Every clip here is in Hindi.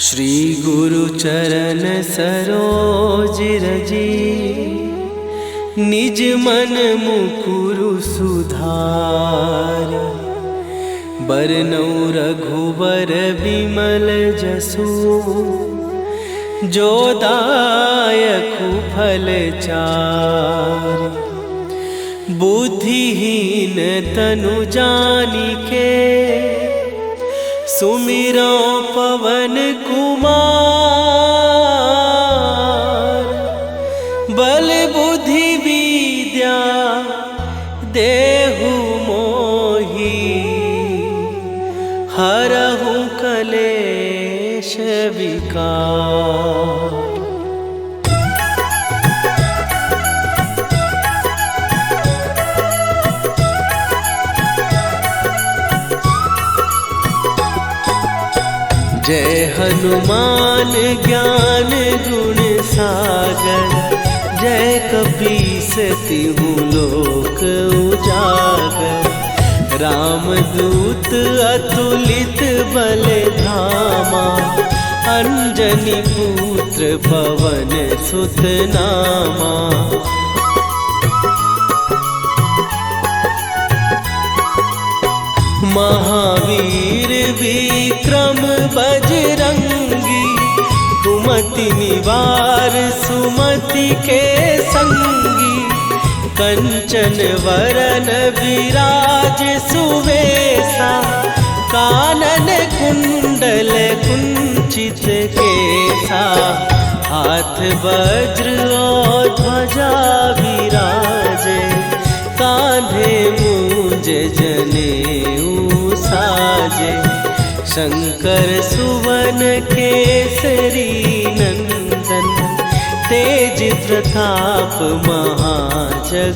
श्री गुरु चरण सरोज रजी, निज मन मुकुरु सुधार। बरनौ रघुबर बिमल जसु, जो दायकु फल चार। बुद्धिहीन तनु जानिके, सुमिरो पवन कुमार। बल बुद्धि विद्या देहु मोहि, हरहु कलेश विकार। जय हनुमान ज्ञान गुण सागर, जय कपीस तिहु लोक उजागर। रामदूत अतुलित बल धामा, अंजनी पुत्र पवन सुत नामा। महावीर विक्रम बजरंगी, कुमति निवार सुमति के संगी। कंचन वरन विराज सुवेशा, कानन कुंडल कुंचित केसा। हाथ वज्र और ध्वजा विराजे, कांधे मूंज जनेऊ साजे। शंकर सुवन केसरी नंदन, तेज प्रताप महाजगवंदन।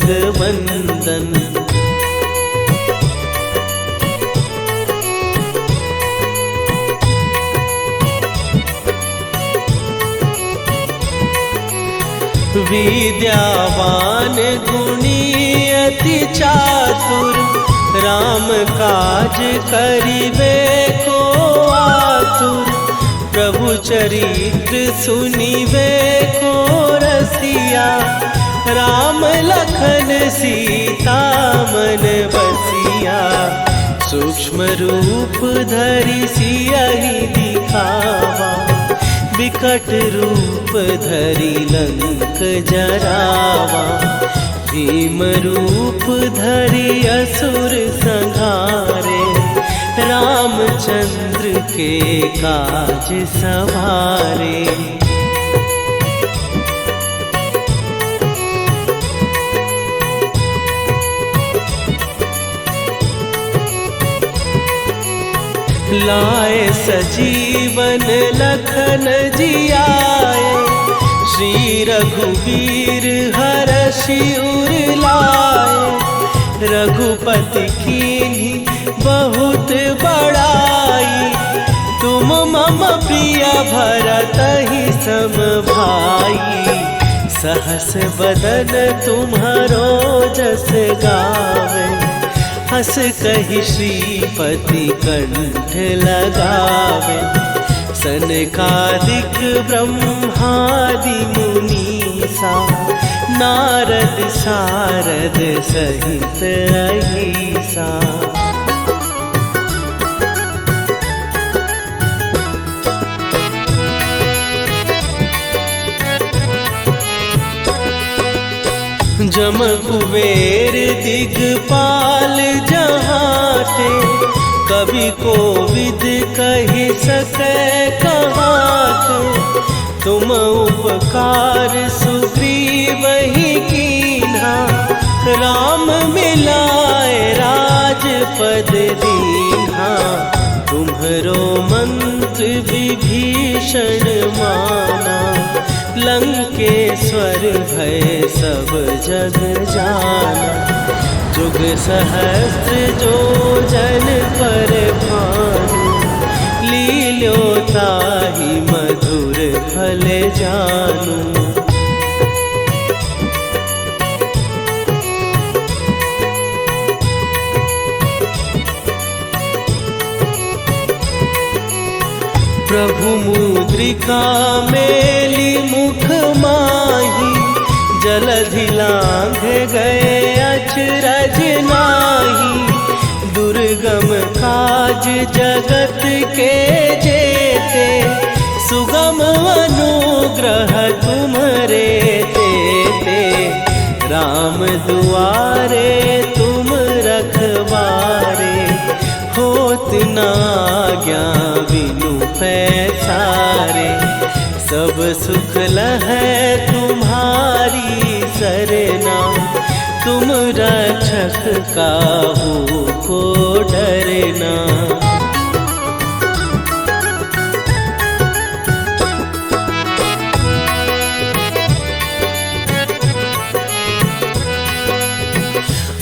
विद्यावान गुणी अति चातुर, राम काज करिबे को आतुर। प्रभु चरित्र सुनिबे को रसिया, राम लखन सीता मन बसिया। सूक्ष्म रूप धरि सियहि दिखावा, विकट रूप धरि लंक जरावा। भीम रूप धरि असुर संहारे, रामचंद्र के काज सवारे। लाए सजीवन लखन जियाए, श्री रघुवीर हरषि उर लाए। रघुपति कीन्ही बहुत बड़ाई, तुम मम प्रिय भरतहि सम भाई। सहस बदन तुम्हरो जस गावे, हस कहि श्रीपति कंठ लगावे। सनकादिक ब्रह्मादि मुनीसा, नारद सारद सहित अहिसा। जम कुबेर दिगपाल जहाते, कवि कोविद कहि सकै कहाते। तुम उपकार सुग्रीवहि कीन्हा, राम मिलाए राजपद दीन्हा। तुम्हरो मंत्र विभीषण माना, लंकेश्वर भय सब जग जाना। जुग सहस्त्र जो जन पर भानु, लील्यो ताहि मधुर फल जानू। प्रभु मुद्रिका मेली मुख माही, जलधि लांघ गए अचरज नाही। दुर्गम काज जगत के जेते, सुगम अनुग्रह तुम्हरे तेते। राम दुआरे तुम रखवारे, होत न आज्ञा बिनु पैसारे। सब सुख लहै तुम्हारी सरना, तुम रक्षक काहू को डरना।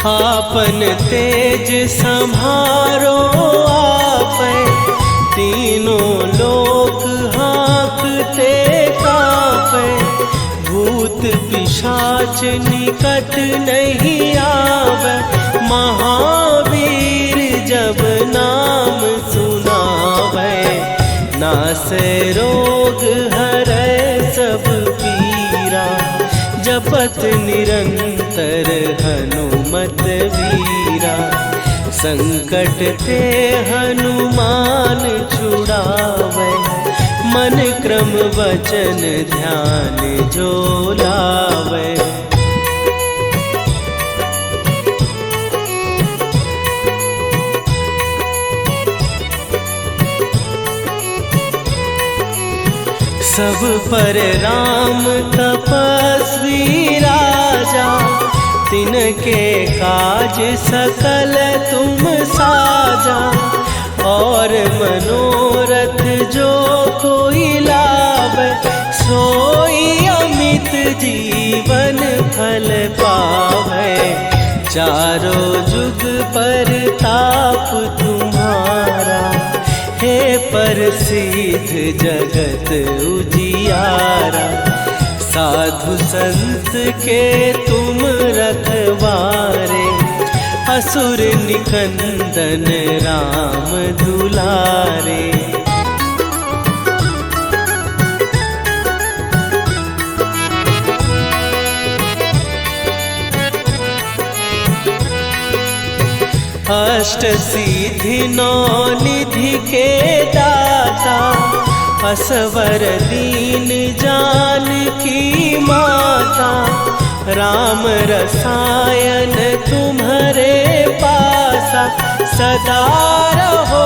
आपन तेज संभारो आपै, तीनों लोक हाँकते कांपै। भूत पिशाच निकट नहीं आवे, महावीर जब नाम सुनावे। नासै रोग हरै सब पीरा, जपत निरंतर हनुमत वीरा। संकट ते हनुमान छुड़ावे, मन क्रम वचन ध्यान जो लावे। सब पर राम तपस्वी राजा, तिनके काज सकल तुम साजा। और मनोरथ जो कोई लावे, सोई अमित जीवन फल पावे। चारों जुग पर ताप तुम्हारा, हे प्रसिद्ध जगत उजियारा। साधु संत के तुम रखवारे, असुर निकंदन राम दुलारे। अष्ट सिद्धि नौ निधि के दाता, असवर दीन जानकी माता। राम रसायन तुम्हारे पासा, सदा रहो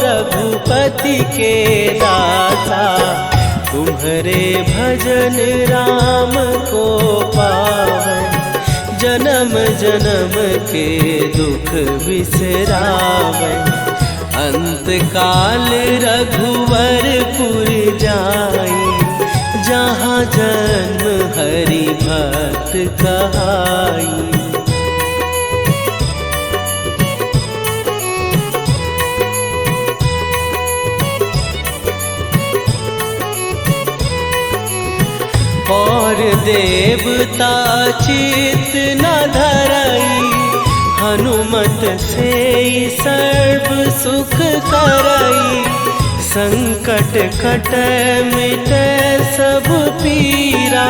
रघुपति के दासा। तुम्हारे भजन राम को पावे, जन्म जन्म के दुख बिसरावे। अंत काल रघुवरपुर जाई, जहाँ जन्म हरि भक्त कहाई। और देवता चित न धरई, हनुमत से सर्व सुख करई। संकट कटै मिटै सब पीरा,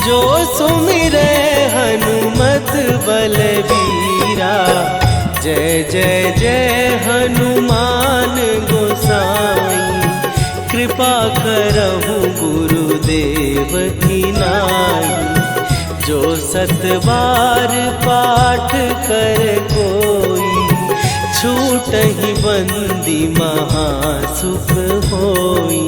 जो सुमिरै हनुमत बलबीरा। जय जय जय हनुमान गोसाई, कृपा करहु गुरुदेव की नाई। जो सत बार पाठ कर कोई, छूटहि बंदी महासुख होई।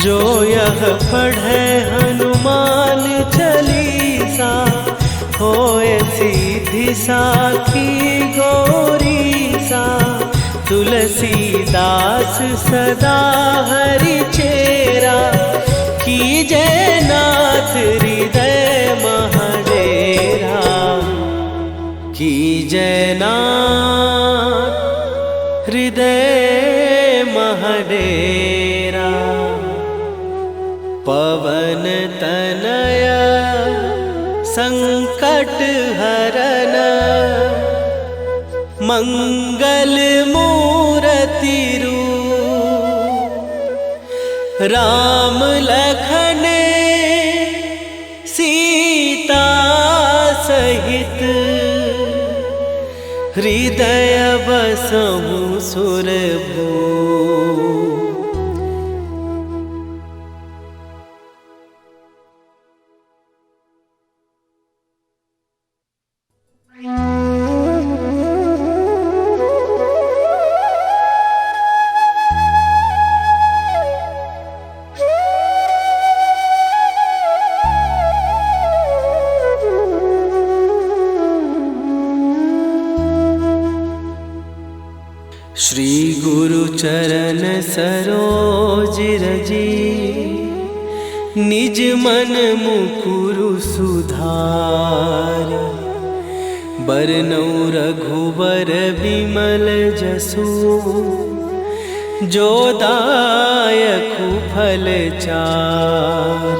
जो यह पढ़े हनुमान चालीसा, होए सीधी साखी गौरीसा। तुलसीदास सदा हरि चेरा, कीजै नाथ हृदय महडेरा। कीजै नाथ हृदय महडेरा। पवन तनया संकट हरन मंगल मूर्ति रूप राम लखन सीता सहित हृदय बसहु सुरभू। श्री गुरु चरण सरोज रजी निज मन मुकुरु सुधार। बरनौ रघुबर बिमल जसु जो दायकु फल चार।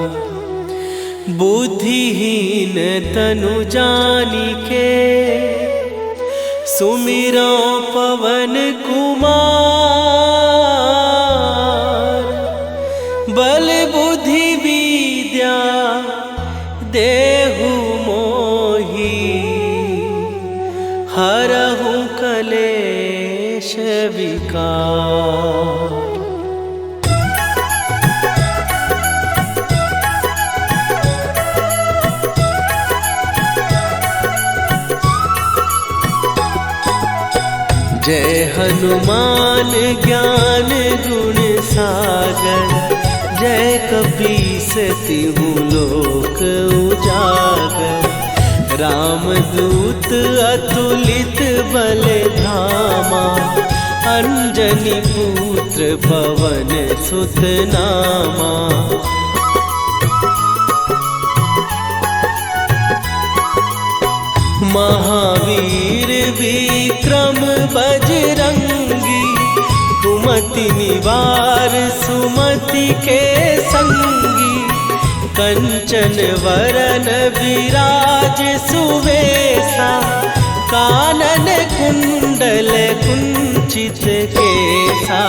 बुद्धिहीन तनु जानिके सुमिरो पवन कुमार। बल बुद्धि विद्या देहु मोहि हरहु कलेश विकार। जय हनुमान ज्ञान गुण सागर। जय कपीस तिहु लोक उजागर। रामदूत अतुलित बल धामा। अंजनी पुत्र पवन सुत नामा। महावीर विक्रम बजरंगी। कुमति निवार सुमति के संगी। कंचन वरन विराज सुवेशा। कानन कुंडल कुंचित केसा।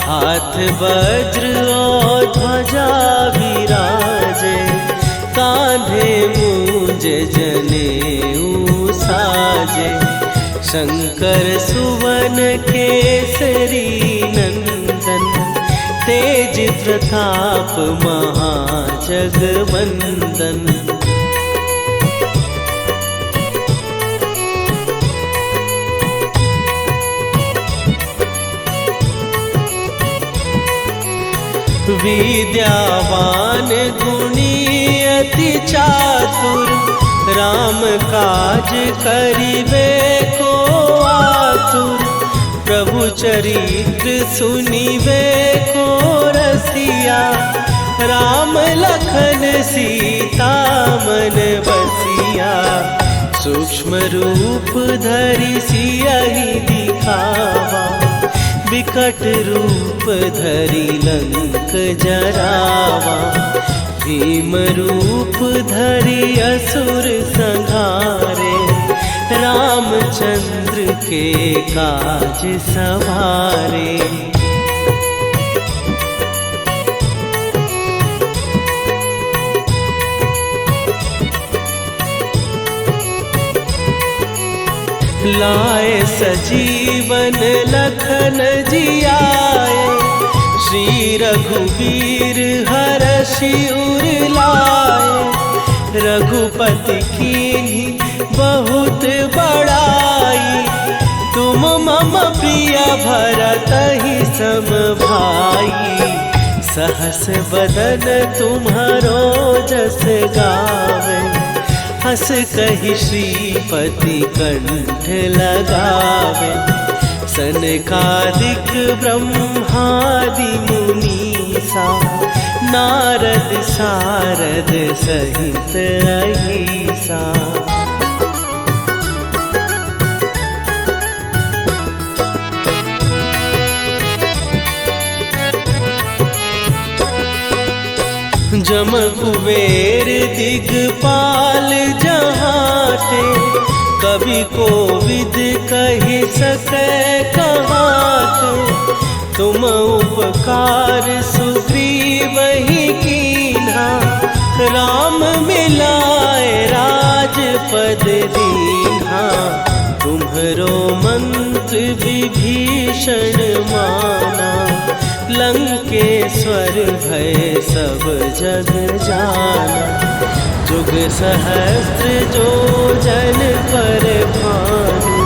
हाथ वज्र और ध्वजा विराजे। कांधे मूंज जनेऊ साजे। शंकर सुवन केसरी नंदन। तेज प्रताप महाजगवंदन। विद्यावान गुणी अति चातुर। राम काज करिबे को आतुर। प्रभु चरित्र सुनिबे को रसिया। राम लखन सीता मन बसिया। सूक्ष्म रूप धरि सियहि दिखावा। विकट रूप धरि लंक जरावा। भीम रूप धरि असुर संहारे। रामचंद्र के काज सवारे। लाए सजीवन लखन जियाए। श्री रघुवीर हरषि उर लाए। रघुपति कीन्ही बहुत बड़ाई। तुम मम प्रिय भरतहि सम भाई। सहस बदन तुम्हारो जस गावे। हस कहि श्रीपति कंठ लगावे। सनकादिक ब्रह्मादि मुनीसा। नारद सारद सहित अहिसा। जम कुबेर दिगपाल जहाते, कवि कोविद कहि सकै कहाते। तुम उपकार सुग्रीवहि कीन्हा, राम मिलाए राजपद दीन्हा। तुम्हरो मंत्र विभीषण माना, लंकेश्वर भय सब जग जाना। जुग सहस्त्र जो जन पर भानु,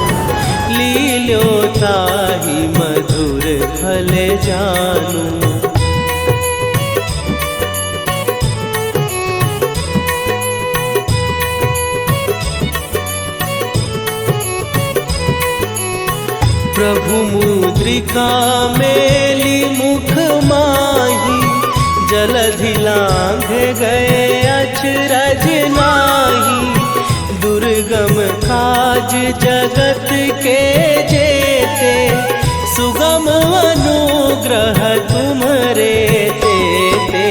लील्यो ताहि मधुर फल जानू। प्रभु मुद्रिका मेली मुख माही, जलधि लांघ गए अचरज नाही। दुर्गम काज जगत के जेते, सुगम अनुग्रह तुम्हरे तेते।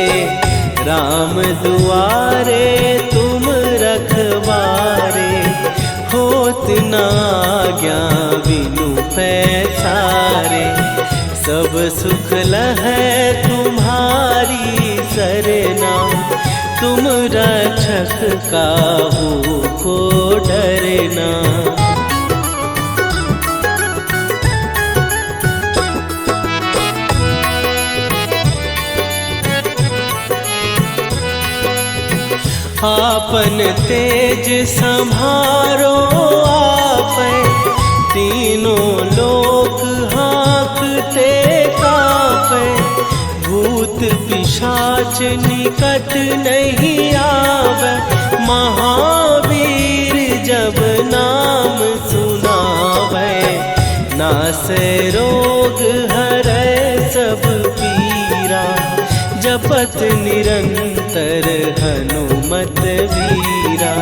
राम दुआरे तुम रखवारे, होत न आज्ञा बिनु पैसारे। सब सुख लहै तुम्हारी सरना, तुम रक्षक काहू को डरना। आपन तेज सम्हारो आपै, तीनों लोक हाँकते कांपै। भूत पिशाच निकट नहीं आवे, महावीर जब नाम सुनावे। नासै रोग हरै सब पीरा, जपत निरंतर हनुमत वीरा।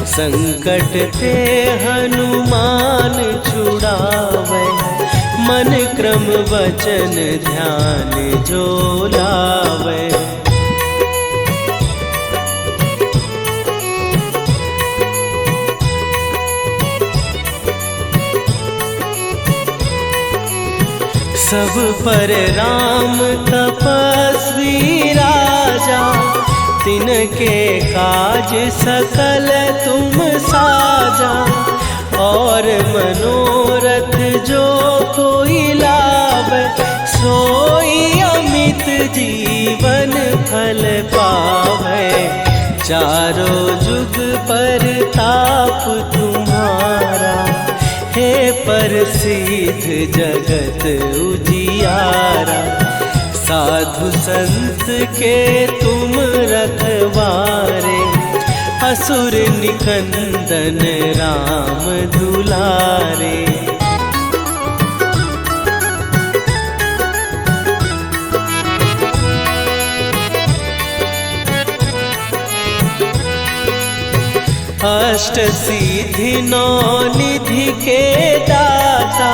संकट ते हनुमान छुड़ावे, मन क्रम वचन ध्यान जो लावे। सब पर राम तपस्वी राजा, तिनके काज सकल तुम साजा। और मनोरथ जो कोई लावे, सोई अमित जीवन फल पावे। चारों जुग पर ताप तुम्हारा, हे प्रसिद्ध जगत उजियारा। साधु संत के तुम रखवारे, असुर निकंदन राम दुलारे। अष्ट सिद्धि नौ निधि के दाता,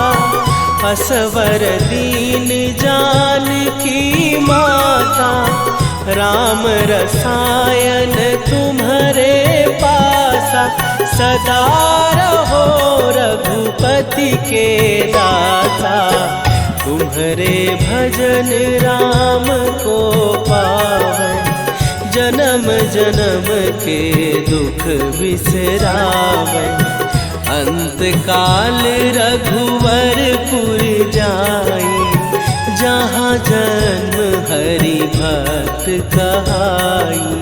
असवर दीन जानकी माता। राम रसायन तुम्हारे पासा, सदा रहो रघुपति के दासा। तुम्हारे भजन राम को पावै, जन्म जन्म के दुख बिसरावै। अंत काल रघुवरपुर जाई, जहाँ जन्म हरि भक्त कहाई।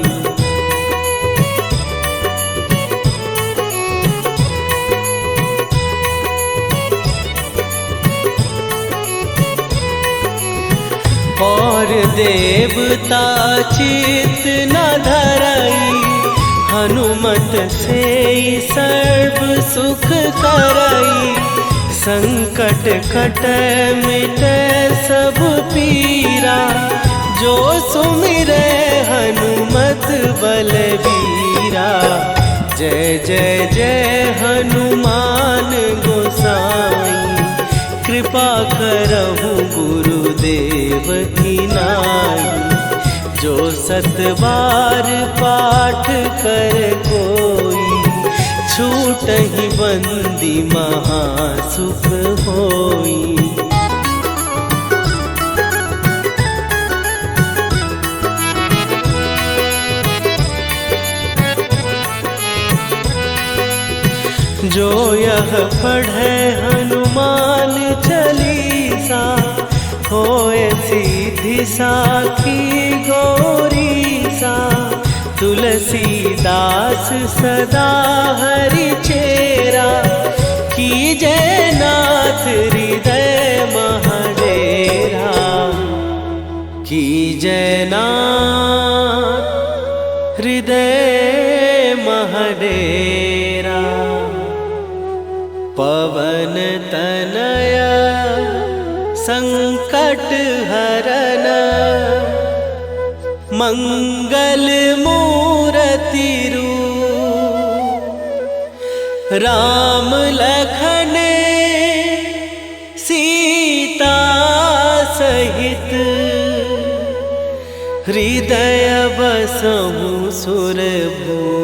और देवता चित न धरई, हनुमत से सर्व सुख करई। संकट कटै मिटै सब पीरा, जो सुमिरै हनुमत बलबीरा। जय जय जय हनुमान गोसाई, कृपा करहु गुरुदेव की नाई। जो जो 7 बार पाठ कर कोई, छूटहि बंदी महासुख होई। जो यह पढ़े हनुमान चालीसा, होए सीधी साखी गौरीसा। तुलसीदास सदा हरि चेरा, कीजय नाथ हृदय महडेरा। कीजय नाथ हृदय महडेरा। पवन तनया संकट हरन, मंगल मूर्ति रूप। राम लखन सीता सहित, हृदय बसहु सुरभूप।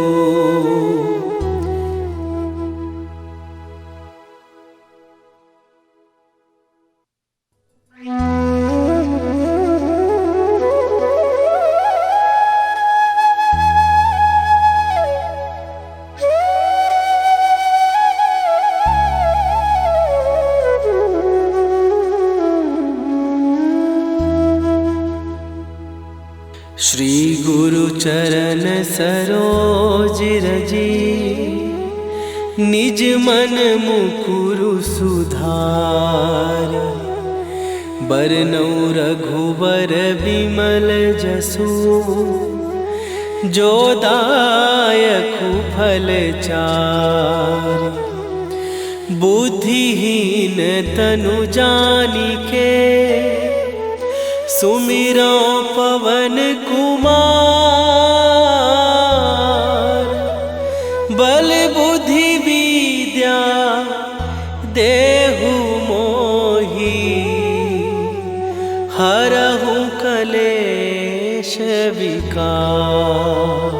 श्री गुरु चरण सरोज रजी, निज मन मुकुरु सुधार। बरनउँ रघुबर बिमल जसु, जो दायकु फल चार। बुद्धिहीन तनु जानिके, सुमिरो पवन कुमार। बल बुद्धि विद्या देहु मोहि, हरहु कलेश विकार।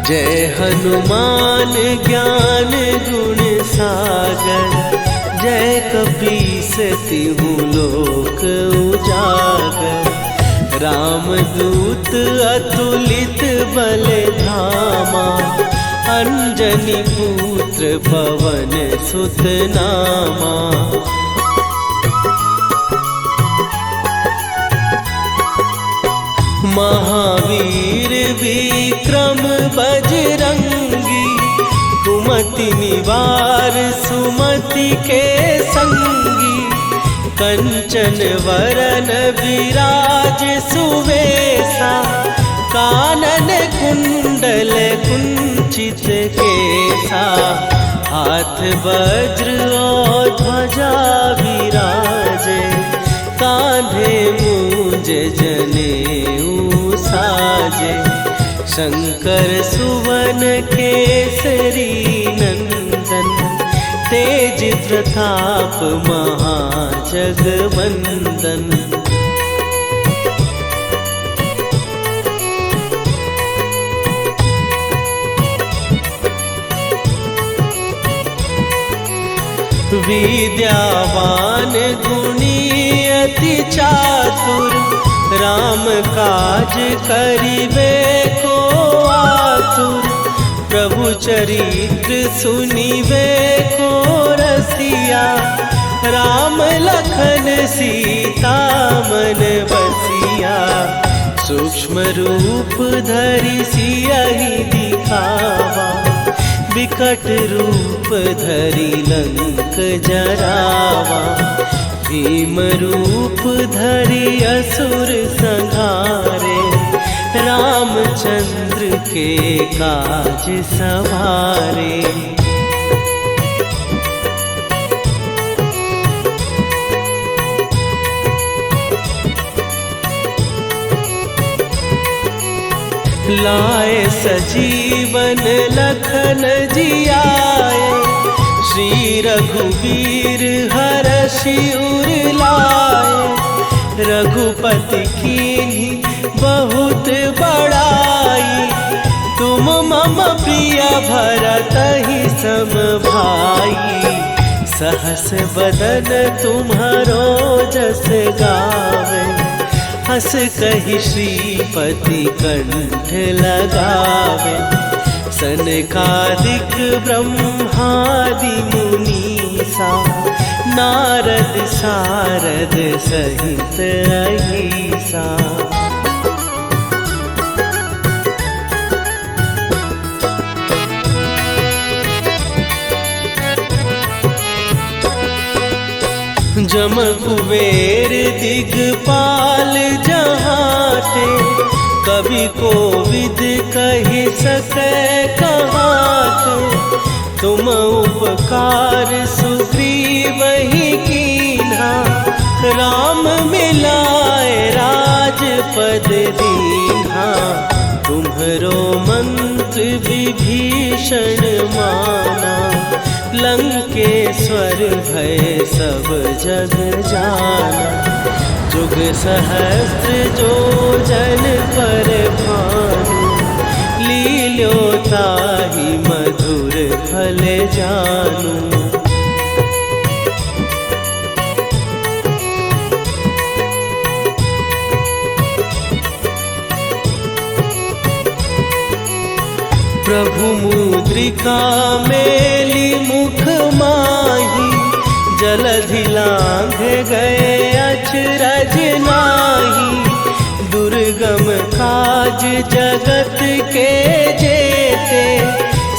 जय हनुमान ज्ञान गुण सागर, जय कपीस तिहु लोक उजागर। रामदूत अतुलित बल धामा, अंजनी पुत्र पवन सुत नामा। महावीर विक्रम बजरंगी, कुमति निवार सुमति के संगी। कंचन वरन विराज सुवेशा, कानन कुंडल कुंचित केसा। हाथ वज्र और ध्वजा विराजे, कांधे मूंज जनेऊ साजे। शंकर सुवन केसरी नंदन, तेज प्रताप महाजगवंदन। विद्यावान गुणी अति चातुर, राम काज करिबे को आतुर। प्रभु चरित्र सुनिबे को रसिया, राम लखन सीता मन बसिया। सूक्ष्म रूप धरि सियहि दिखावा, विकट रूप धरि लंक जरावा। भीम रूप धरि असुर संहारे, रामचंद्र के काज सवारे। लाए सजीवन लखन जियाए, श्री रघुवीर हरषि उर लाए। रघुपति कीन्ही बहुत बड़ाई, तुम मम प्रिय भरतहि सम भाई। सहस बदन तुम्हारो जस गावे, हस कहि श्रीपति कंठ लगावे। सनकादिक ब्रह्मादि मुनीसा, नारद सारद सहित अहिसा। जम कुबेर दिगपाल जहाते, कवि कोविद कहि सकै कहाते। तुम उपकार सुग्रीवहि कीन्हा, राम मिलाए राजपद दीन्हा। तुम्हरो मंत्र विभीषण माना, लंकेश्वर भय सब जग जाना। जुग सहस्त्र जो जन पर भानु, लील्यो ताहि मधुर फल जानू। प्रभु मुद्रिका मेली मुख माही, जलधि लांघ गए अचरज नाही। दुर्गम काज जगत के जेते,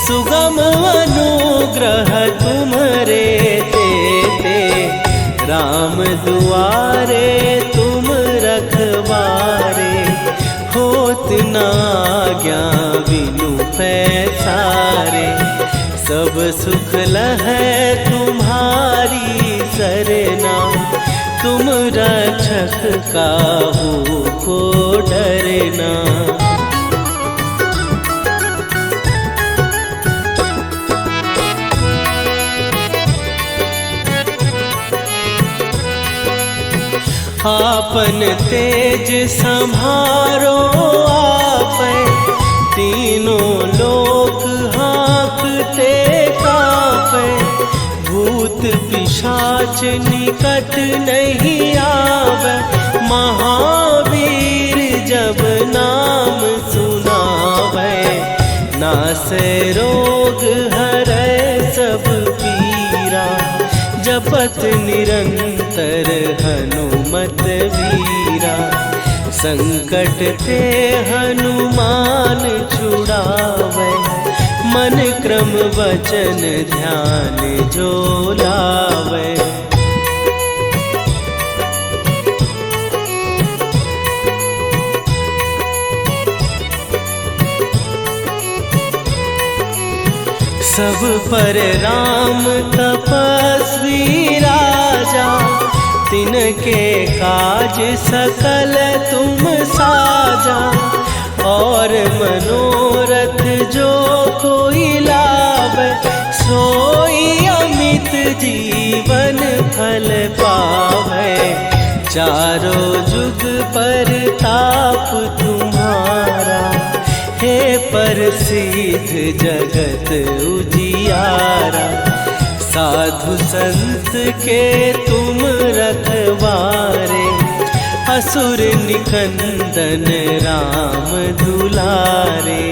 सुगम अनुग्रह तुम्हरे तेते। राम दुआरे तुम रखवारे, होत न आज्ञा बिनु पैसारे। सब सुख लहै तुम्हारी सरना, तुम रक्षक काहू को डरना। आपन तेज संभारो आपै, तीनों लोक हाँकते काँपै। भूत पिशाच निकट नहीं आवे, महावीर जब नाम सुनावे। नासै रोग हरै सब पीरा, जपत निरंतर हनुमत वीरा। संकट ते हनुमान छुड़ावे, मन क्रम वचन ध्यान जो लावे। सब पर राम तपस्वी राजा, तिनके काज सकल तुम साजा। और मनोरथ जो कोई लावे, सोई अमित जीवन फल पावे। चारों जुग पर ताप तुम्हारा, हे प्रसिद्ध जगत उजियारा। साधु संत के तुम रखवारे, असुर निकंदन राम दुलारे।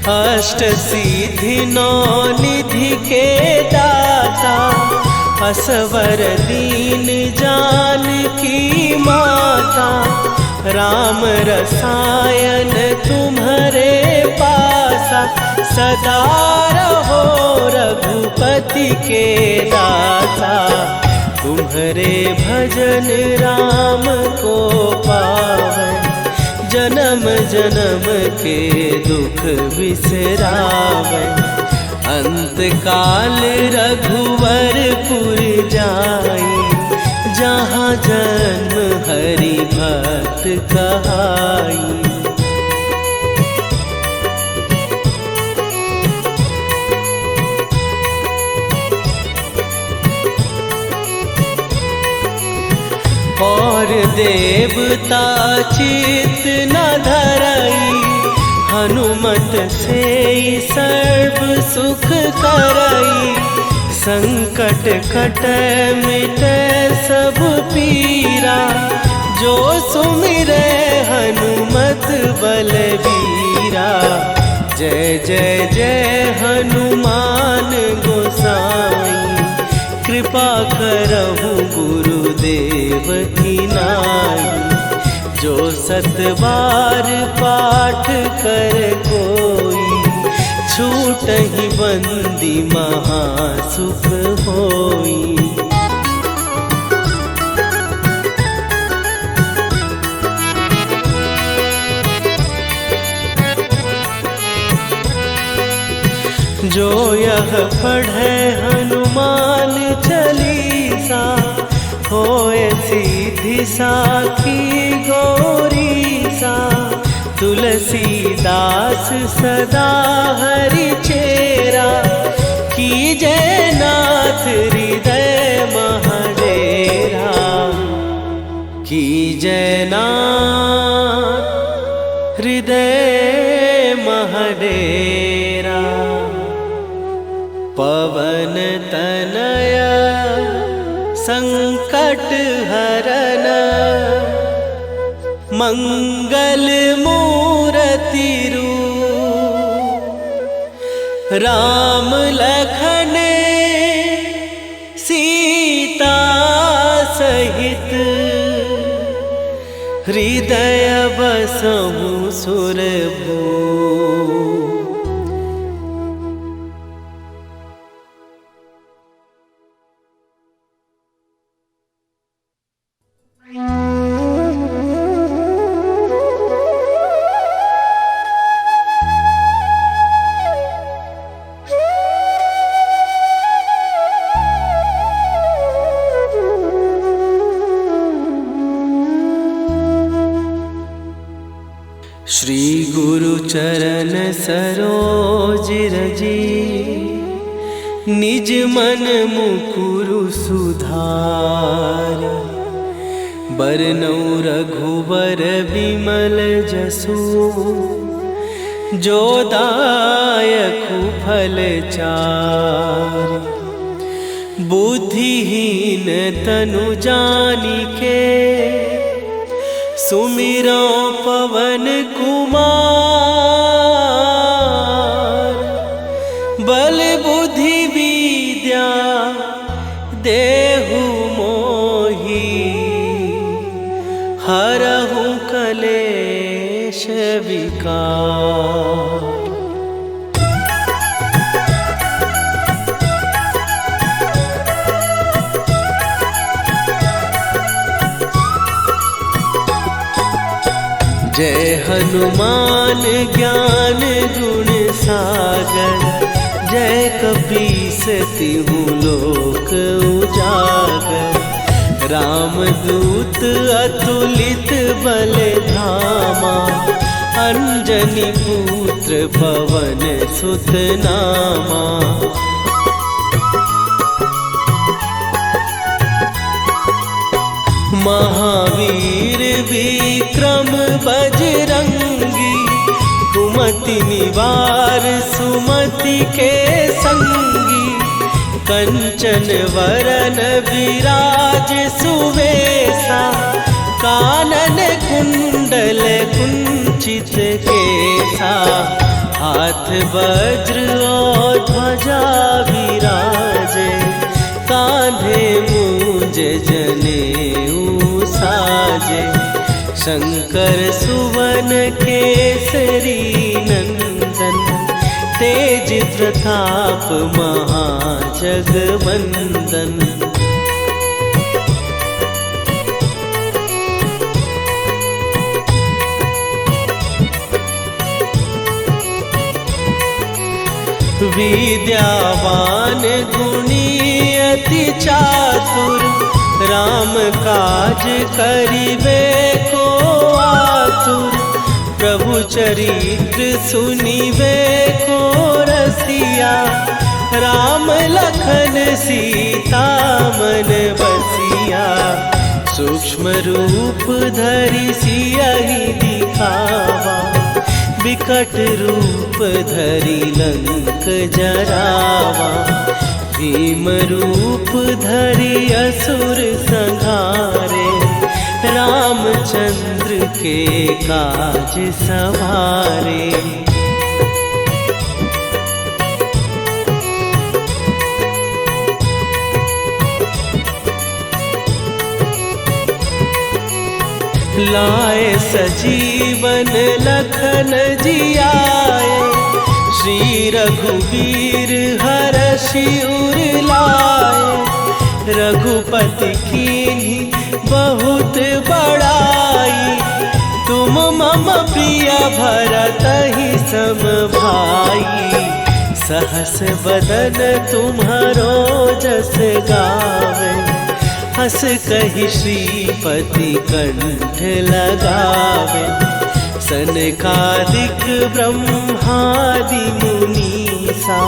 अष्ट सिद्धि नौ निधि के दाता, असवर दीन जानकी माता। राम रसायन तुम्हारे पासा, सदा रहो रघुपति के दासा। तुम्हारे भजन राम को पावे, जन्म जन्म के दुख बिसरावे। अंत काल रघुवरपुर जाई, जहाँ जन्म हरि भक्त कहाई। और देवता चित न धरई, हनुमत से सर्व सुख करई। संकट कटै मिटै सब पीरा, जो सुमिरै हनुमत बलबीरा। जय जय जय हनुमान गोसाई, कृपा करहु गुरुदेव की नाई। जो सत बार पाठ कर कोई, छूटहि बंदी महासुख होई। जो यह पढ़े हनुमान चालीसा, होए सीधी साखी गौरीसा। तुलसीदास सदा हरि चेरा, कीजय नाथ हृदय महडेरा। कीजय नाथ हृदय महडेरा। पवन तनया संकट हरन, मंगल मूरति रूप। राम लखन सीता सहित, हृदय बसहु सुरभूप। श्री गुरु चरण सरोज रजी, निज मन मुकुरु सुधार। बरनउँ रघुवर बिमल जसु, जो दायकु फल चारि। बुद्धिहीन तनु जानिके, सुमिरो पवन कुमार। बल बुद्धि विद्या देहु मोहि, हरहु कलेश विकार। जय हनुमान ज्ञान गुण सागर, जय कपीस तिहु लोक उजागर। रामदूत अतुलित बल धामा, अंजनी पुत्र पवन सुत नामा। महावीर विक्रम बजरंगी, कुमति निवार सुमति के संगी। कंचन वरन विराज सुवेशा, कानन कुंडल कुंचित केसा। हाथ वज्र और ध्वजा विराजे, कांधे मूंज जनेऊ साजे। शंकर सुवन केसरी नंदन, तेज प्रताप महाजगवंदन। विद्यावान गुणी अति चातुर, राम काज करिबे को आतुर। प्रभु चरित्र सुनिबे को रसिया, राम लखन सीता मन बसिया। सूक्ष्म रूप धरि सियहि दिखावा, विकट रूप धरि लंक जरावा। भीम रूप धरि असुर संहारे, रामचंद्र के काज सवारे। लाए सजीवन लखन जियाए, श्री रघुवीर हरषि उर लाए। रघुपति कीन्ही बहुत बड़ाई, तुम मम प्रिय भरतहि सम भाई। सहस बदन तुम्हारो जस गावे, हस कहि श्रीपति कंठ लगावे। सनकादिक ब्रह्मादि मुनीसा,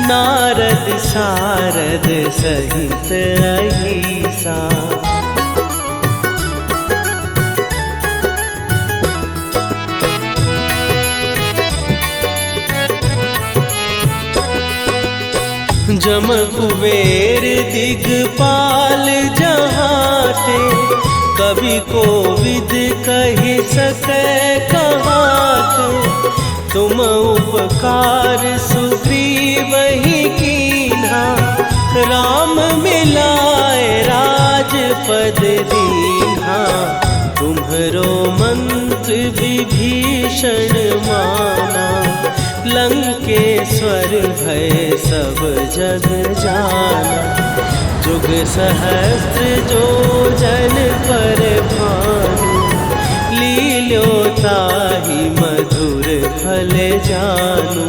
नारद सारद सहित अहिसा। जम कुबेर दिगपाल जहाते, कवि कोविद कहि सकै कहाते। तुम उपकार सुग्रीवहि कीन्हा, राम मिलाए राजपद दीन्हा। तुम्हरो मंत्र विभीषण माना, लंकेश्वर भय सब जग जाना। जुग सहस्त्र जो जन पर भानु, लील्यो ताहि मधुर फल जानू।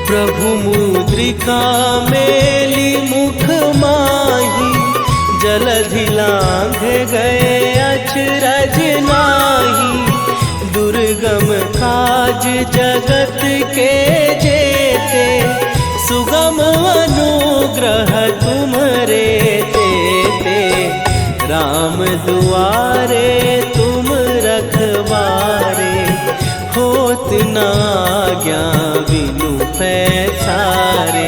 प्रभु मुद्रिका मेली मुख माही, जलधि लांघ गए अचरज नाही। दुर्गम काज जगत के जेते, सुगम अनुग्रह तुम्हरे तेते। राम दुआरे तुम रखवारे, होत न आज्ञा बिनु पैसारे।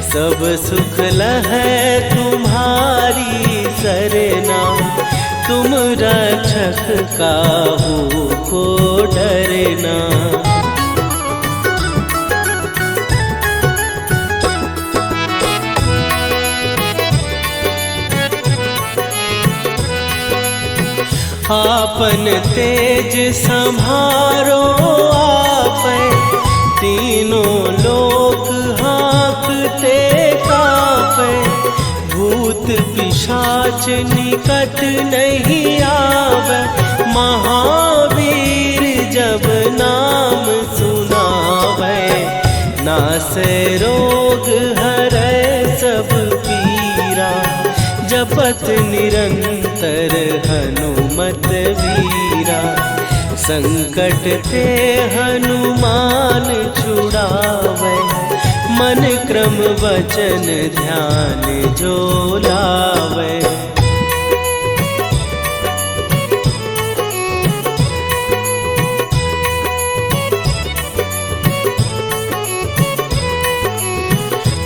सब सुख लहै तुम्हारी सरना, तुम रक्षक काहू को डरना। आपन तेज संभारो आपै, तीनों लोक हाँकते कापै। भूत पिशाच निकट नहीं आवे, महावीर जब नाम सुनावे। नासै रोग हरै सब पीरा, जपत निरंतर हनुमत वीरा। संकट ते हनुमान छुड़ावे, मन क्रम वचन ध्यान जो लावे।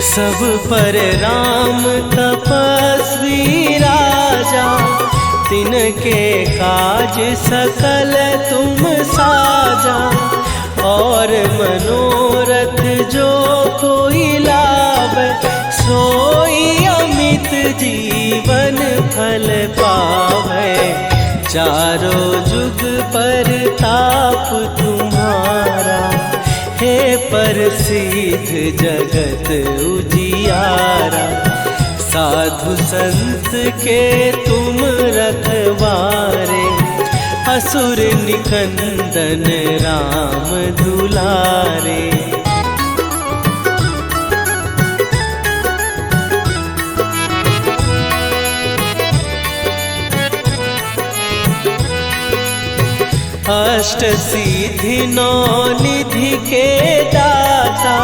सब पर राम तपस्वी राजा, तिनके काज सकल तुम साजा। और मनोरथ जो कोई लावे, सोई अमित जीवन फल पावे। चारों जुग पर ताप तुम्हारा, हे प्रसिद्ध जगत उजियारा। साधु संत के तुम रखवारे, असुर निकंदन राम दुलारे। अष्ट सिद्धि नौ निधि के दाता,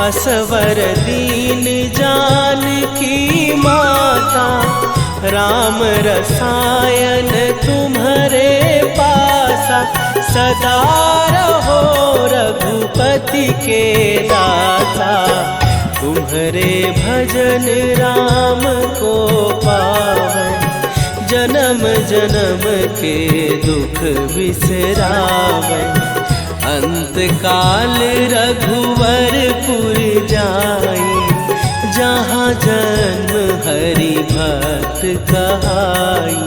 असवर दीन जानकी माता। राम रसायन तुम्हारे पासा, सदा रहो रघुपति के दाता। तुम्हारे भजन राम को पावन, जन्म जन्म के दुख बिसरावे। अंत काल रघुवरपुर जाई, जहाँ जन्म हरि भक्त कहाई।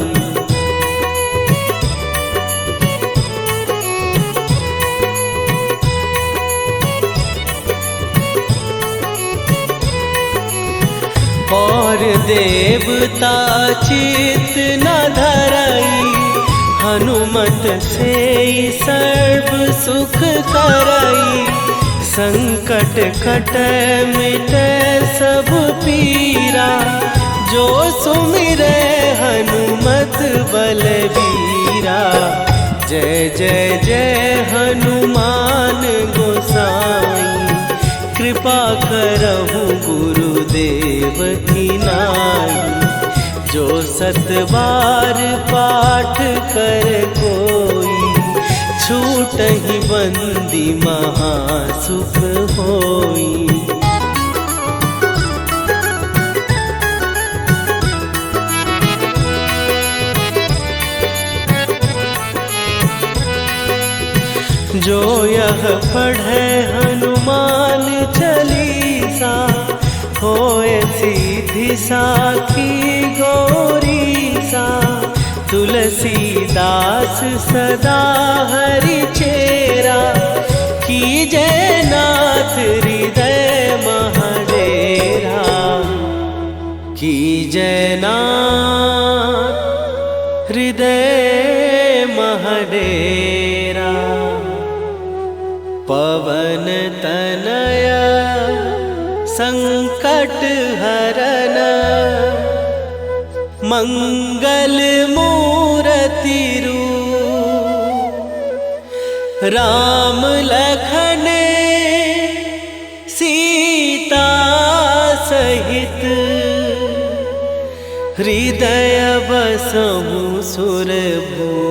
और देवता चित न धरई, हनुमत से सर्व सुख करई। संकट कट मिटे सब पीरा, जो सुमिरे हनुमत बलबीरा। जय जय जय हनुमान गोसाई, कृपा करहु गुरुदेव की नाई। जो सतबार पाठ कर कोई, छूटहि बंदी महासुख होई। जो यह पढ़े हनुमान चालीसा, होए सीधी साखी गौरीसा। तुलसीदास सदा हरि चेरा, कीजय नाथ हृदय महडेरा। कीजय नाथ हृदय महडेरा। पवन तनया संकट हरन, मंगल मूर्ति रूप। राम लखन सीता सहित, हृदय बसहु सुरभूप।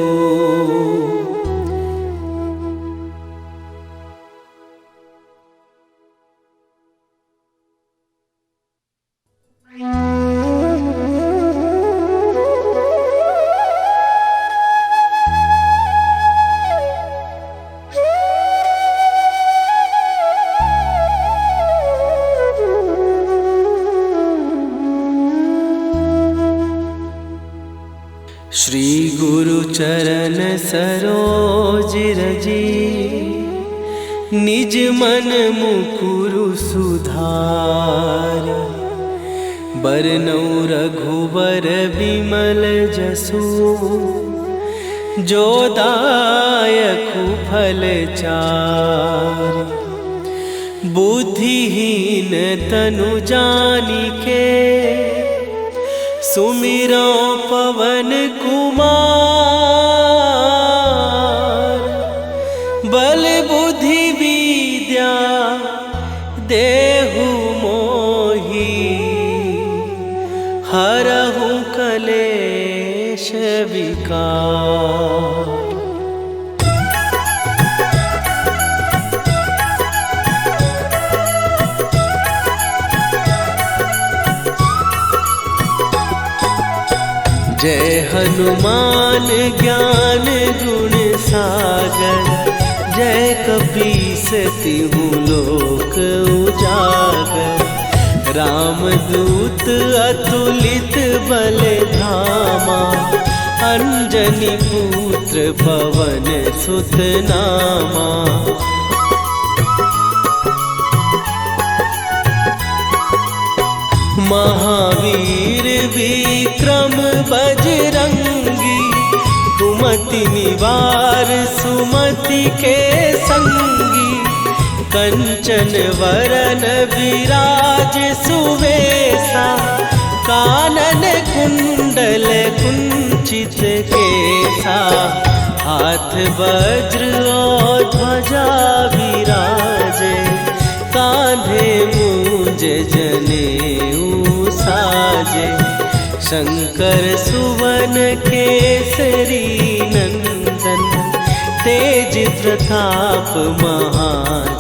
श्री गुरु चरण सरोज रजी, निज मन मुकुरु सुधार। बरनौ रघुबर बिमल जसु, जो दायकु फल चार। बुद्धिहीन तनु जानिके, सुमिरो पवन कुमार। बल बुद्धि विद्या देहु मोहि, हरहु कलेश विकार। जय हनुमान ज्ञान गुण सागर, जय कपीस तिहु लोक उजागर। रामदूत अतुलित बल धामा, अंजनी पुत्र पवन सुत नामा। महावीर विक्रम बजरंगी, कुमति निवार सुमति के संगी। कंचन वरन विराज सुवेशा, कानन कुंडल कुंचित केसा। हाथ वज्र और ध्वजा विराजे, कांधे मूंज जनेऊ साजे। शंकर सुवन केसरी नंदन, तेज प्रताप महाजगवंदन।